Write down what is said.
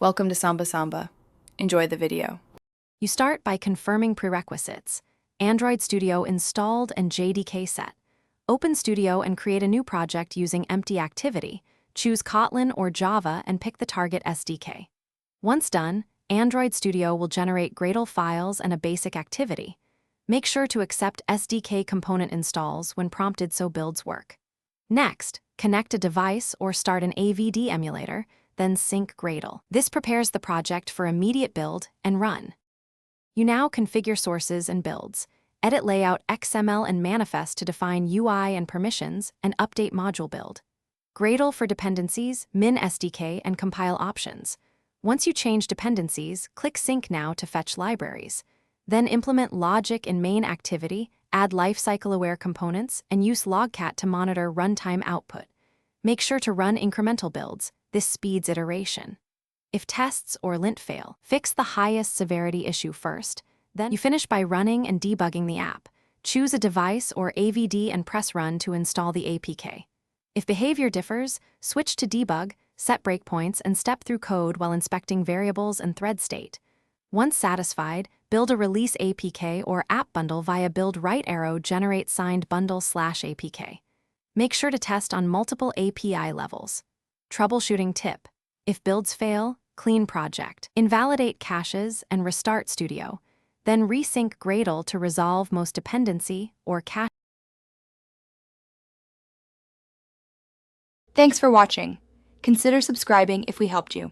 Welcome to Samba Samba. Enjoy the video. You start by confirming prerequisites. Android Studio installed and JDK set. Open Studio and create a new project using empty activity. Choose Kotlin or Java and pick the target SDK. Once done, Android Studio will generate Gradle files and a basic activity. Make sure to accept SDK component installs when prompted so builds work. Next, connect a device or start an AVD emulator, then sync Gradle. This prepares the project for immediate build and run. You now configure sources and builds, edit layout XML and manifest to define UI and permissions, and update module build. Gradle for dependencies, min SDK, and compile options. Once you change dependencies, click Sync Now to fetch libraries. Then implement logic in main activity, add lifecycle-aware components, and use Logcat to monitor runtime output. Make sure to run incremental builds. This speeds iteration. If tests or lint fail, fix the highest severity issue first. Then you finish by running and debugging the app. Choose a device or AVD and press Run to install the APK. If behavior differs, switch to debug, set breakpoints, and step through code while inspecting variables and thread state. Once satisfied, build a release APK or app bundle via build right arrow generate signed bundle/APK. Make sure to test on multiple API levels. Troubleshooting tip: if builds fail, clean project. Invalidate caches and restart Studio. Then resync Gradle to resolve most dependency or cache. Thanks for watching. Consider subscribing if we helped you.